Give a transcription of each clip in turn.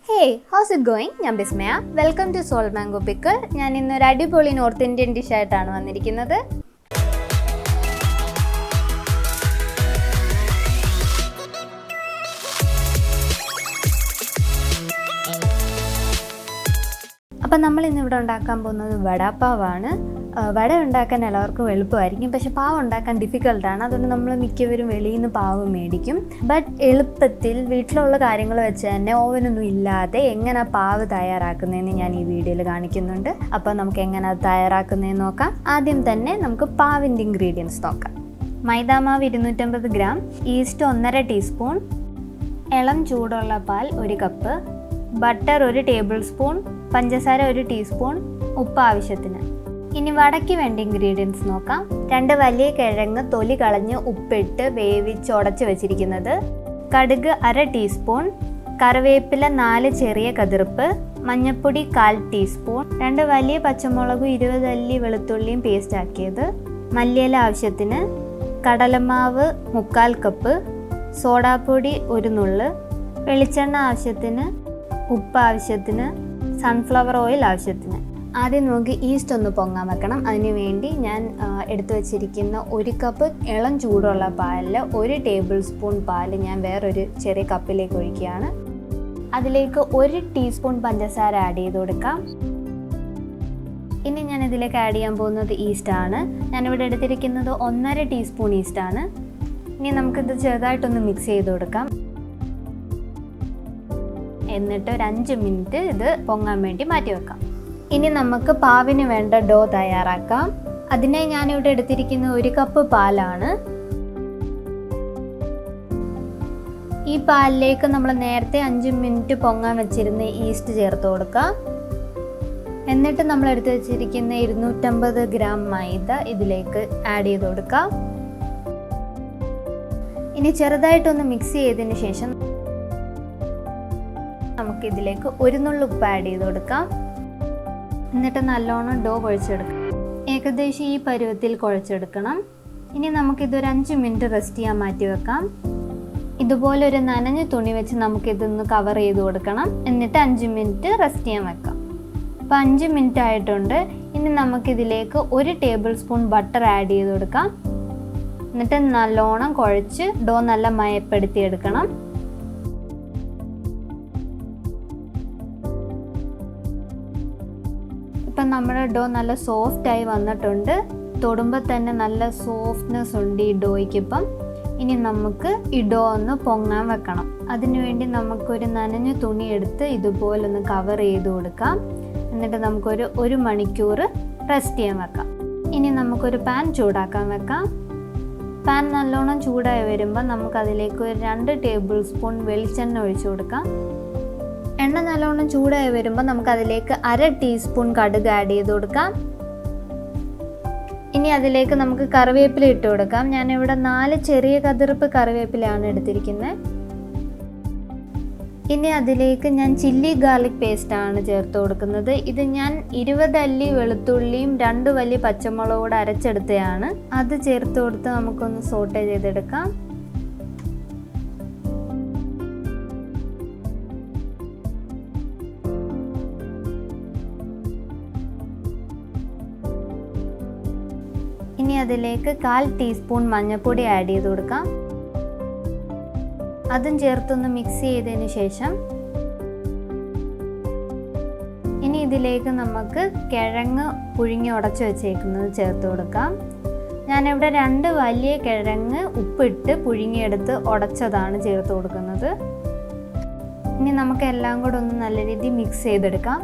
Hey, how's it going? ഞാൻ Bismaya. Welcome to soul mango pickle. ഞാൻ ഇന്നൊരു അടിപൊളി നോർത്ത് ഇന്ത്യൻ ഡിഷായിട്ടാണ് വന്നിരിക്കുന്നത്. അപ്പം നമ്മൾ ഇന്നിവിടെ ഉണ്ടാക്കാൻ പോകുന്നത് വടാ പാവാണ്. വട ഉണ്ടാക്കാൻ എല്ലാവർക്കും എളുപ്പമായിരിക്കും, പക്ഷെ പാവ് ഉണ്ടാക്കാൻ ഡിഫിക്കൽട്ടാണ്. അതുകൊണ്ട് നമ്മൾ മിക്കവരും വെളിയിൽ നിന്ന് പാവ് മേടിക്കും. ബട്ട് എളുപ്പത്തിൽ വീട്ടിലുള്ള കാര്യങ്ങൾ വെച്ച് തന്നെ ഓവനൊന്നും ഇല്ലാതെ എങ്ങനെ പാവ് തയ്യാറാക്കുന്നതെന്ന് ഞാൻ ഈ വീഡിയോയിൽ കാണിക്കുന്നുണ്ട്. അപ്പോൾ നമുക്ക് എങ്ങനെ അത് തയ്യാറാക്കുന്നതെന്ന് നോക്കാം. ആദ്യം തന്നെ നമുക്ക് പാവിൻ്റെ ഇൻഗ്രീഡിയൻസ് നോക്കാം. മൈദാമാവ് 250 ഗ്രാം, ഈസ്റ്റ് 1.5 ടീസ്പൂൺ, ഇളം ചൂടുള്ള പാൽ 1 കപ്പ്, ബട്ടർ 1 ടേബിൾ സ്പൂൺ, പഞ്ചസാര 1 ടീസ്പൂൺ, ഉപ്പ് ആവശ്യത്തിന്. ഇനി വടയ്ക്ക് വേണ്ട ഇൻഗ്രീഡിയൻസ് നോക്കാം. 2 വലിയ കിഴങ്ങ് തൊലി കളഞ്ഞ് ഉപ്പിട്ട് വേവിച്ച് ഉടച്ച് വെച്ചിരിക്കുന്നത്, കടുക് 1/2 ടീസ്പൂൺ, കറിവേപ്പില 4 ചെറിയ കതിർപ്പ്, മഞ്ഞൾപ്പൊടി 1/4 ടീസ്പൂൺ, 2 വലിയ പച്ചമുളകും 20 അല്ലി വെളുത്തുള്ളിയും പേസ്റ്റ് ആക്കിയത്, മല്ലിയില ആവശ്യത്തിന്, കടലമാവ് 3/4 കപ്പ്, സോഡാപ്പൊടി 1 നുള്ള്, വെളിച്ചെണ്ണ ആവശ്യത്തിന്, ഉപ്പ് ആവശ്യത്തിന്, സൺഫ്ലവർ ഓയിൽ ആവശ്യത്തിന്. ആദ്യം നമുക്ക് ഈസ്റ്റ് ഒന്ന് പൊങ്ങാൻ വെക്കണം. അതിന് വേണ്ടി ഞാൻ എടുത്തു വച്ചിരിക്കുന്ന 1 കപ്പ് ഇളം ചൂടുള്ള പാലിൽ 1 ടേബിൾ സ്പൂൺ പാൽ ഞാൻ വേറൊരു ചെറിയ കപ്പിലേക്ക് ഒഴിക്കുകയാണ്. അതിലേക്ക് 1 ടീസ്പൂൺ പഞ്ചസാര ആഡ് ചെയ്ത് കൊടുക്കാം. ഇനി ഞാൻ ഇതിലേക്ക് ആഡ് ചെയ്യാൻ പോകുന്നത് ഈസ്റ്റാണ്. ഞാനിവിടെ എടുത്തിരിക്കുന്നത് 1.5 ടീസ്പൂൺ ഈസ്റ്റാണ്. ഇനി നമുക്കിത് ചെറുതായിട്ടൊന്ന് മിക്സ് ചെയ്ത് കൊടുക്കാം. എന്നിട്ട് ഒരു 5 മിനിറ്റ് ഇത് പൊങ്ങാൻ വേണ്ടി മാറ്റി വെക്കാം. ഇനി നമുക്ക് പാവിന് വേണ്ട ഡോ തയ്യാറാക്കാം. അതിനായി ഞാനിവിടെ എടുത്തിരിക്കുന്ന 1 കപ്പ് പാലാണ്. ഈ പാലിലേക്ക് നമ്മൾ നേരത്തെ 5 മിനിറ്റ് പൊങ്ങാൻ വെച്ചിരുന്ന ഈസ്റ്റ് ചേർത്ത് കൊടുക്കാം. എന്നിട്ട് നമ്മൾ എടുത്ത് വെച്ചിരിക്കുന്ന 250 ഗ്രാം മൈദ ഇതിലേക്ക് ആഡ് ചെയ്ത് കൊടുക്കാം. ഇനി ചെറുതായിട്ടൊന്ന് മിക്സ് ചെയ്തതിന് ശേഷം നമുക്കിതിലേക്ക് 1 നുള്ള് ഉപ്പ് ആഡ് ചെയ്ത് കൊടുക്കാം. എന്നിട്ട് നല്ലോണം ഡോ കുഴച്ചെടുക്കണം. ഏകദേശം ഈ പരുവത്തിൽ കുഴച്ചെടുക്കണം. ഇനി നമുക്കിതൊരു 5 മിനിറ്റ് റെസ്റ്റ് ചെയ്യാൻ മാറ്റി വെക്കാം. ഇതുപോലെ ഒരു നനഞ്ഞ തുണി വെച്ച് നമുക്കിതൊന്ന് കവർ ചെയ്ത് കൊടുക്കണം. എന്നിട്ട് 5 മിനിറ്റ് റെസ്റ്റ് ചെയ്യാൻ വെക്കാം. അപ്പോൾ 5 മിനിറ്റ് ആയിട്ടുണ്ട്. ഇനി നമുക്കിതിലേക്ക് 1 ടേബിൾ സ്പൂൺ ബട്ടർ ആഡ് ചെയ്ത് കൊടുക്കാം. എന്നിട്ട് നല്ലോണം കുഴച്ച് ഡോ നല്ല മയപ്പെടുത്തിയെടുക്കണം. ഇപ്പം നമ്മുടെ ഡോ നല്ല സോഫ്റ്റായി വന്നിട്ടുണ്ട്. തൊടുമ്പോൾ തന്നെ നല്ല സോഫ്റ്റ്നെസ് ഉണ്ട് ഈ ഡോയ്ക്കിപ്പം. ഇനി നമുക്ക് ഈ ഡോ ഒന്ന് പൊങ്ങാൻ വെക്കണം. അതിനുവേണ്ടി നമുക്കൊരു നനഞ്ഞ തുണി എടുത്ത് ഇതുപോലൊന്ന് കവർ ചെയ്ത് കൊടുക്കാം. എന്നിട്ട് നമുക്കൊരു 1 മണിക്കൂർ റെസ്റ്റ് ചെയ്യാൻ വെക്കാം. ഇനി നമുക്കൊരു പാൻ ചൂടാക്കാൻ വെക്കാം. പാൻ നല്ലോണം ചൂടായി വരുമ്പോൾ നമുക്കതിലേക്ക് ഒരു 2 ടേബിൾ സ്പൂൺ വെളിച്ചെണ്ണ ഒഴിച്ചു കൊടുക്കാം. എണ്ണ നല്ലോണം ചൂടായി വരുമ്പോൾ നമുക്കതിലേക്ക് 1/2 ടീസ്പൂൺ കടുക് ആഡ് ചെയ്ത് കൊടുക്കാം. ഇനി അതിലേക്ക് നമുക്ക് കറിവേപ്പില ഇട്ട് കൊടുക്കാം. ഞാനിവിടെ 4 ചെറിയ കതിർപ്പ് കറിവേപ്പിലയാണ് എടുത്തിരിക്കുന്നത്. ഇനി അതിലേക്ക് ഞാൻ ചില്ലി ഗാർലിക് പേസ്റ്റാണ് ചേർത്ത് കൊടുക്കുന്നത്. ഇത് ഞാൻ 20 അല്ലി വെളുത്തുള്ളിയും 2 വലിയ പച്ചമുളകും കൂടെ അരച്ചെടുത്തതാണ്. അത് ചേർത്ത് കൊടുത്ത് നമുക്കൊന്ന് സോട്ടേ ചെയ്തെടുക്കാം. ഇനി അതിലേക്ക് 1/4 ടീസ്പൂൺ മഞ്ഞൾപ്പൊടി ആഡ് ചെയ്ത് കൊടുക്കാം. അതും ചേർത്തൊന്ന് മിക്സ് ചെയ്തതിന് ശേഷം ഇനി ഇതിലേക്ക് നമുക്ക് കിഴങ്ങ് പുഴുങ്ങി ഉടച്ച് വെച്ചേക്കുന്നത് ചേർത്ത് കൊടുക്കാം. ഞാനിവിടെ 2 വലിയ കിഴങ്ങ് ഉപ്പിട്ട് പുഴുങ്ങിയെടുത്ത് ഉടച്ചതാണ് ചേർത്ത് കൊടുക്കുന്നത്. ഇനി നമുക്ക് എല്ലാം കൂടെ ഒന്ന് നല്ല രീതിയിൽ മിക്സ് ചെയ്തെടുക്കാം.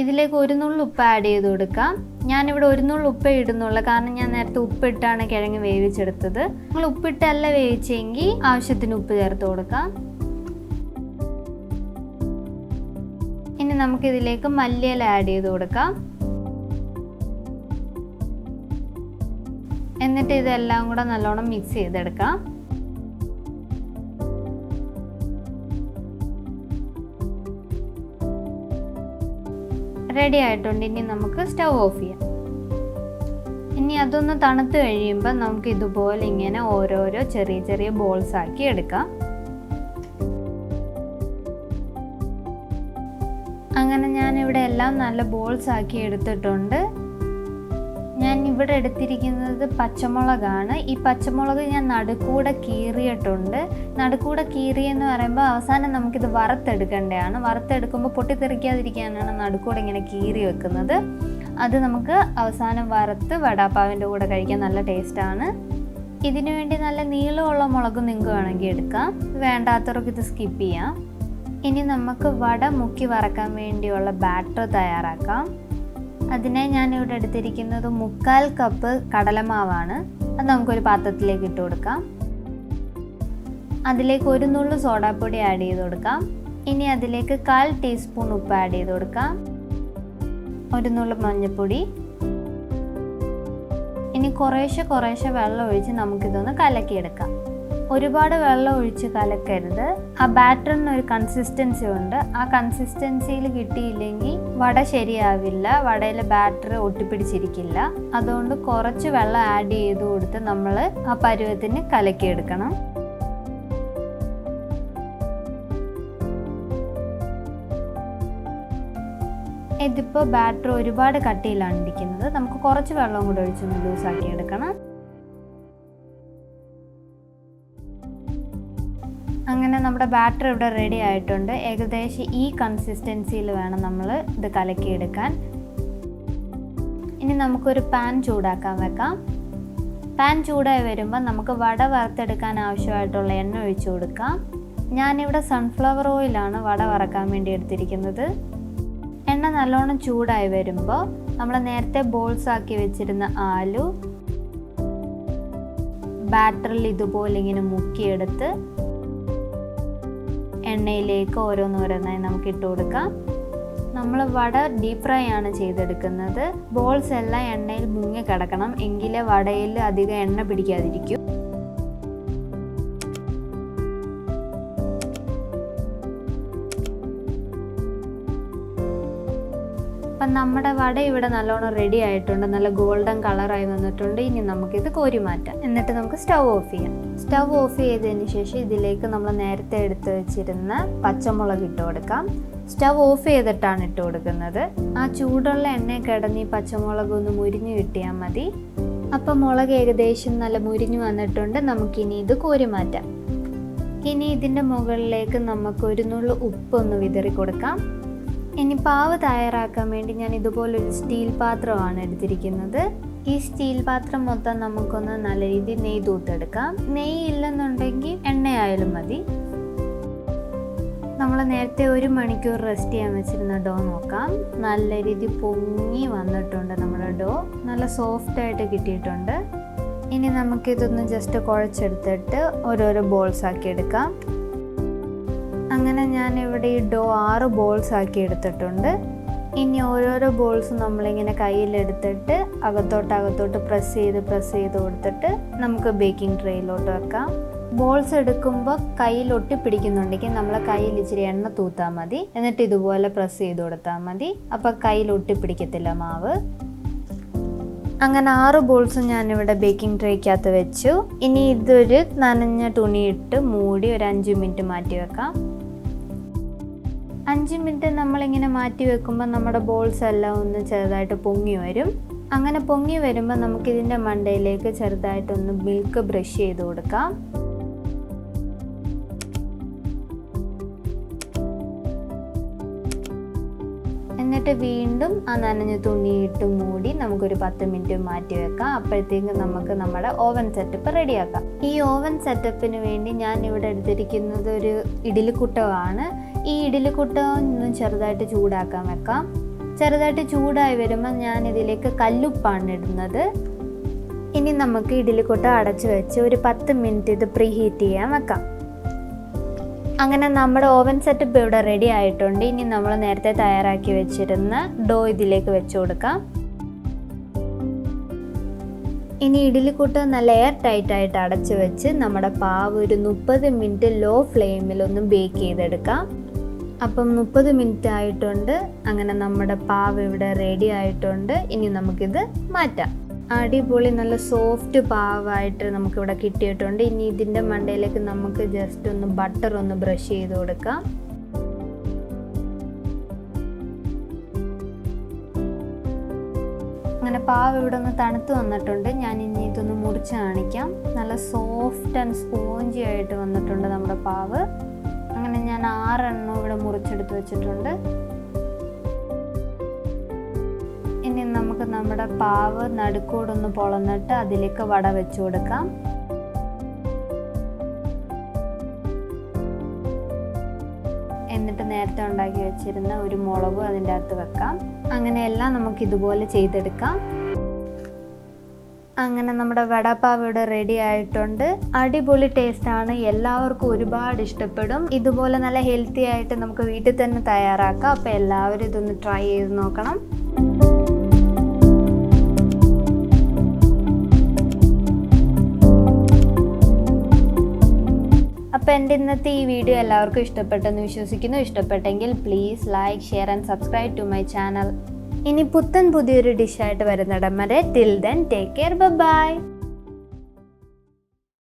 ഇതിലേക്ക് 1 നുള്ള് ഉപ്പ് ആഡ് ചെയ്ത് കൊടുക്കാം. ഞാനിവിടെ 1 നുള്ള് ഉപ്പ് ഇടുന്നുള്ളൂ, കാരണം ഞാൻ നേരത്തെ ഉപ്പിട്ടാണ് കിഴങ്ങ് വേവിച്ചെടുത്തത്. നിങ്ങൾ ഉപ്പിട്ടല്ല വേവിച്ചെങ്കിൽ ആവശ്യത്തിന് ഉപ്പ് ചേർത്ത് കൊടുക്കാം. ഇനി നമുക്കിതിലേക്ക് മല്ലിയില ആഡ് ചെയ്ത് കൊടുക്കാം. എന്നിട്ട് ഇതെല്ലാം കൂടെ നല്ലോണം മിക്സ് ചെയ്തെടുക്കാം. റെഡി ആയിട്ടുണ്ട്. ഇനി നമുക്ക് സ്റ്റവ് ഓഫ് ചെയ്യാം. ഇനി അതൊന്ന് തണുത്ത് കഴിയുമ്പോൾ നമുക്ക് ഇതുപോലെ ഇങ്ങനെ ഓരോരോ ചെറിയ ചെറിയ ബോൾസ് ആക്കി എടുക്കാം. അങ്ങനെ ഞാനിവിടെ എല്ലാം നല്ല ബോൾസ് ആക്കി എടുത്തിട്ടുണ്ട്. ഞാൻ ഇവിടെ എടുത്തിരിക്കുന്നത് പച്ചമുളകാണ്. ഈ പച്ചമുളക് ഞാൻ നടുക്കൂടെ കീറിയിട്ടുണ്ട്. നടുക്കൂടെ കീറിയെന്ന് പറയുമ്പോൾ അവസാനം നമുക്കിത് വറുത്തെടുക്കേണ്ടതാണ്. വറുത്തെടുക്കുമ്പോൾ പൊട്ടിത്തെറിക്കാതിരിക്കാനാണ് നടുക്കൂടെ ഇങ്ങനെ കീറി വെക്കുന്നത്. അത് നമുക്ക് അവസാനം വറുത്ത് വടാപ്പാവിൻ്റെ കൂടെ കഴിക്കാൻ നല്ല ടേസ്റ്റാണ്. ഇതിനു വേണ്ടി നല്ല നീളമുള്ള മുളക് നിങ്ങൾക്ക് വേണമെങ്കിൽ എടുക്കാം. വേണ്ടാത്തവർക്ക് ഇത് സ്കിപ്പ് ചെയ്യാം. ഇനി നമുക്ക് വട മുക്കി വറക്കാൻ വേണ്ടിയുള്ള ബാറ്റർ തയ്യാറാക്കാം. അതിനായി ഞാനിവിടെ എടുത്തിരിക്കുന്നത് 3/4 കപ്പ് കടലമാവാണ്. അത് നമുക്കൊരു പാത്രത്തിലേക്ക് ഇട്ട് കൊടുക്കാം. അതിലേക്ക് 1 നുള്ളു സോഡാപ്പൊടി ആഡ് ചെയ്ത് കൊടുക്കാം. ഇനി അതിലേക്ക് 1/4 ടീസ്പൂൺ ഉപ്പ് ആഡ് ചെയ്ത് കൊടുക്കാം. 1 നുള്ളു മഞ്ഞൾപ്പൊടി. ഇനി കുറേശ്ശെ വെള്ളം ഒഴിച്ച് നമുക്കിതൊന്ന് കലക്കിയെടുക്കാം. ഒരുപാട് വെള്ളം ഒഴിച്ച് കലക്കരുത്. ആ ബാറ്ററിന് ഒരു കൺസിസ്റ്റൻസി ഉണ്ട്. ആ കൺസിസ്റ്റൻസിയിൽ കിട്ടിയില്ലെങ്കിൽ വട ശരിയാവില്ല. വടയിൽ ബാറ്റർ ഒട്ടിപ്പിടിച്ചിരിക്കില്ല. അതുകൊണ്ട് കുറച്ച് വെള്ളം ആഡ് ചെയ്ത് കൊടുത്ത് നമ്മൾ ആ പരുവത്തിന് കലക്കിയെടുക്കണം. ഇതിപ്പോൾ ബാറ്റർ ഒരുപാട് കട്ടിയിലാണ് ഇരിക്കുന്നത്. നമുക്ക് കുറച്ച് വെള്ളം കൂടെ ഒഴിച്ചൊന്ന് ലൂസാക്കി എടുക്കണം. അങ്ങനെ നമ്മുടെ ബാറ്റർ ഇവിടെ റെഡി ആയിട്ടുണ്ട്. ഏകദേശം ഈ കൺസിസ്റ്റൻസിയിൽ വേണം നമ്മൾ ഇത് കലക്കിയെടുക്കാൻ. ഇനി നമുക്കൊരു പാൻ ചൂടാക്കാൻ വെക്കാം. പാൻ ചൂടായി വരുമ്പോൾ നമുക്ക് വട വറുത്തെടുക്കാൻ ആവശ്യമായിട്ടുള്ള എണ്ണ ഒഴിച്ചു കൊടുക്കാം. ഞാനിവിടെ സൺഫ്ലവർ ഓയിലാണ് വട വറക്കാൻ വേണ്ടി എടുത്തിരിക്കുന്നത്. എണ്ണ നല്ലോണം ചൂടായി വരുമ്പോൾ നമ്മൾ നേരത്തെ ബോൾസ് ആക്കി വെച്ചിരുന്ന ആലു ബാറ്ററിൽ ഇതുപോലെ ഇങ്ങനെ മുക്കിയെടുത്ത് എണ്ണയിലേക്ക് ഓരോന്നോരോന്നായി നമുക്ക് ഇട്ട് കൊടുക്കാം. നമ്മൾ വട ഡീപ് ഫ്രൈ ആണ് ചെയ്തെടുക്കുന്നത്. ബോൾസ് എല്ലാം എണ്ണയിൽ മുങ്ങി കിടക്കണം, എങ്കിലേ വടയിൽ അധികം എണ്ണ പിടിക്കാതിരിക്കും. അപ്പം നമ്മുടെ വട ഇവിടെ നല്ലോണം റെഡി ആയിട്ടുണ്ട്. നല്ല ഗോൾഡൻ കളറായി വന്നിട്ടുണ്ട്. ഇനി നമുക്കിത് കോരി മാറ്റാം. എന്നിട്ട് നമുക്ക് സ്റ്റവ് ഓഫ് ചെയ്യാം. സ്റ്റവ് ഓഫ് ചെയ്തതിന് ശേഷം ഇതിലേക്ക് നമ്മൾ നേരത്തെ എടുത്ത് വെച്ചിരുന്ന പച്ചമുളക് ഇട്ട് കൊടുക്കാം. സ്റ്റവ് ഓഫ് ചെയ്തിട്ടാണ് ഇട്ട് കൊടുക്കുന്നത്. ആ ചൂടുള്ള എണ്ണ കിടന്ന് ഈ പച്ചമുളക് ഒന്ന് മുരിഞ്ഞു കിട്ടിയാൽ മതി. അപ്പം മുളക് ഏകദേശം നല്ല മുരിഞ്ഞു വന്നിട്ടുണ്ട്. നമുക്കിനി ഇത് കോരി മാറ്റാം. ഇനി ഇതിൻ്റെ മുകളിലേക്ക് നമുക്ക് 1 നുള്ളു ഉപ്പൊന്ന് വിതറി കൊടുക്കാം. ഇനി പാവ് തയ്യാറാക്കാൻ വേണ്ടി ഞാൻ ഇതുപോലൊരു സ്റ്റീൽ പാത്രമാണ് എടുത്തിരിക്കുന്നത്. ഈ സ്റ്റീൽ പാത്രം മൊത്തം നമുക്കൊന്ന് നല്ല രീതിയിൽ നെയ്യ് തൂത്തെടുക്കാം. നെയ്യ് ഇല്ലെന്നുണ്ടെങ്കിൽ എണ്ണയായാലും മതി. നമ്മൾ നേരത്തെ 1 മണിക്കൂർ റെസ്റ്റ് ചെയ്യാൻ വെച്ചിരുന്ന ഡോ നോക്കാം. നല്ല രീതിയിൽ പൊങ്ങി വന്നിട്ടുണ്ട്. നമ്മുടെ ഡോ നല്ല സോഫ്റ്റായിട്ട് കിട്ടിയിട്ടുണ്ട്. ഇനി നമുക്കിതൊന്ന് ജസ്റ്റ് കുഴച്ചെടുത്തിട്ട് ഓരോരോ ബോൾസ് ആക്കി എടുക്കാം. അങ്ങനെ ഞാനിവിടെ ഈ ഡോ 6 ബോൾസ് ആക്കി എടുത്തിട്ടുണ്ട്. ഇനി ഓരോരോ ബോൾസും നമ്മളിങ്ങനെ കയ്യിലെടുത്തിട്ട് അകത്തോട്ട് പ്രസ് ചെയ്ത് കൊടുത്തിട്ട് നമുക്ക് ബേക്കിംഗ് ട്രേയിലോട്ട് വെക്കാം. ബോൾസ് എടുക്കുമ്പോൾ കയ്യിൽ ഒട്ടിപ്പിടിക്കുന്നുണ്ടെങ്കിൽ നമ്മൾ കയ്യിൽ ഇച്ചിരി എണ്ണ തൂത്താൽ മതി. എന്നിട്ട് ഇതുപോലെ പ്രസ് ചെയ്ത് കൊടുത്താൽ മതി. അപ്പോൾ കയ്യിൽ ഒട്ടിപ്പിടിക്കത്തില്ല മാവ്. അങ്ങനെ 6 ബോൾസും ഞാനിവിടെ ബേക്കിംഗ് ട്രേക്കകത്ത് വെച്ചു. ഇനി ഇതൊരു നനഞ്ഞ തുണിയിട്ട് മൂടി ഒരു 5 മിനിറ്റ് മാറ്റി വെക്കാം. 5 മിനിറ്റ് നമ്മളിങ്ങനെ മാറ്റി വെക്കുമ്പോൾ നമ്മുടെ ബോൾസ് എല്ലാം ഒന്ന് ചെറുതായിട്ട് പൊങ്ങി വരും. അങ്ങനെ പൊങ്ങി വരുമ്പോൾ നമുക്കിതിൻ്റെ മണ്ടയിലേക്ക് ചെറുതായിട്ടൊന്ന് മിൽക്ക് ബ്രഷ് ചെയ്ത് കൊടുക്കാം. എന്നിട്ട് വീണ്ടും ആ നനഞ്ഞ തുണിയിട്ട് മൂടി നമുക്കൊരു 10 മിനിറ്റ് മാറ്റി വെക്കാം. അപ്പോഴത്തേക്ക് നമുക്ക് നമ്മുടെ ഓവൻ സെറ്റപ്പ് റെഡിയാക്കാം. ഈ ഓവൻ സെറ്റപ്പിന് വേണ്ടി ഞാൻ ഇവിടെ എടുത്തിരിക്കുന്നത് ഒരു ഇഡ്ഡലിക്കുട്ടമാണ്. ഈ ഇഡ്ഡലിക്കുട്ടം ഒന്ന് ചെറുതായിട്ട് ചൂടാക്കാൻ വെക്കാം. ചെറുതായിട്ട് ചൂടായി വരുമ്പോൾ ഞാൻ ഇതിലേക്ക് കല്ലുപ്പാണ് ഇടുന്നത്. ഇനി നമുക്ക് ഇഡ്ഡലിക്കുട്ട അടച്ചു വെച്ച് ഒരു 10 മിനിറ്റ് ഇത് പ്രീ ഹീറ്റ് ചെയ്യാൻ വെക്കാം. അങ്ങനെ നമ്മുടെ ഓവൻ സെറ്റപ്പ് ഇവിടെ റെഡി ആയിട്ടുണ്ട്. ഇനി നമ്മൾ നേരത്തെ തയ്യാറാക്കി വെച്ചിരുന്ന ഡോ ഇതിലേക്ക് വെച്ച് കൊടുക്കാം. ഇനി ഇഡ്ഡലിക്കുട്ട നല്ല എയർ ടൈറ്റായിട്ട് അടച്ചു വെച്ച് നമ്മുടെ പാവ് ഒരു 30 മിനിറ്റ് ലോ ഫ്ലെയിമിൽ ഒന്ന് ബേക്ക് ചെയ്തെടുക്കാം. അപ്പം 30 മിനിറ്റ് ആയിട്ടുണ്ട്. അങ്ങനെ നമ്മുടെ പാവ് ഇവിടെ റെഡി ആയിട്ടുണ്ട്. ഇനി നമുക്കിത് മാറ്റാം. അടിപൊളി നല്ല സോഫ്റ്റ് പാവായിട്ട് നമുക്കിവിടെ കിട്ടിയിട്ടുണ്ട്. ഇനി ഇതിൻ്റെ മണ്ടയിലേക്ക് നമുക്ക് ജസ്റ്റ് ഒന്ന് ബട്ടർ ഒന്ന് ബ്രഷ് ചെയ്ത് കൊടുക്കാം. അങ്ങനെ പാവ് ഇവിടെ ഒന്ന് തണുത്ത് വന്നിട്ടുണ്ട്. ഞാൻ ഇനി ഇതൊന്ന് മുറിച്ച് കാണിക്കാം. നല്ല സോഫ്റ്റ് ആൻഡ് സ്പോഞ്ചി ആയിട്ട് വന്നിട്ടുണ്ട് നമ്മുടെ പാവ്. അങ്ങനെ ഞാൻ 6 എണ്ണം ഇവിടെ മുറിച്ചെടുത്ത് വെച്ചിട്ടുണ്ട്. ഇനി നമുക്ക് നമ്മുടെ പാവ് നടുക്കൂടൊന്ന് പൊളന്നിട്ട് അതിലേക്ക് വട വെച്ച് കൊടുക്കാം. എന്നിട്ട് നേരത്തെ ഉണ്ടാക്കി വെച്ചിരുന്ന ഒരു മുളക് അതിൻ്റെ അകത്ത് വെക്കാം. അങ്ങനെ എല്ലാം നമുക്ക് ഇതുപോലെ ചെയ്തെടുക്കാം. അങ്ങനെ നമ്മുടെ വടാപാവ് ഇവിടെ റെഡി ആയിട്ടുണ്ട്. അടിപൊളി ടേസ്റ്റാണ്, എല്ലാവർക്കും ഒരുപാട് ഇഷ്ടപ്പെടും. ഇതുപോലെ നല്ല ഹെൽത്തി ആയിട്ട് നമുക്ക് വീട്ടിൽ തന്നെ തയ്യാറാക്കാം. അപ്പോൾ എല്ലാവരും ഇതൊന്ന് ട്രൈ ചെയ്ത് നോക്കണം. അപ്പോൾ എൻ്റെ ഇന്നത്തെ ഈ വീഡിയോ എല്ലാവർക്കും ഇഷ്ടപ്പെട്ടെന്ന് വിശ്വസിക്കുന്നു. ഇഷ്ടപ്പെട്ടെങ്കിൽ please like, share and subscribe to my channel. ഇനി പുതിയൊരു ഡിഷായിട്ട് വരുന്നിടം വരെ till then take care, by.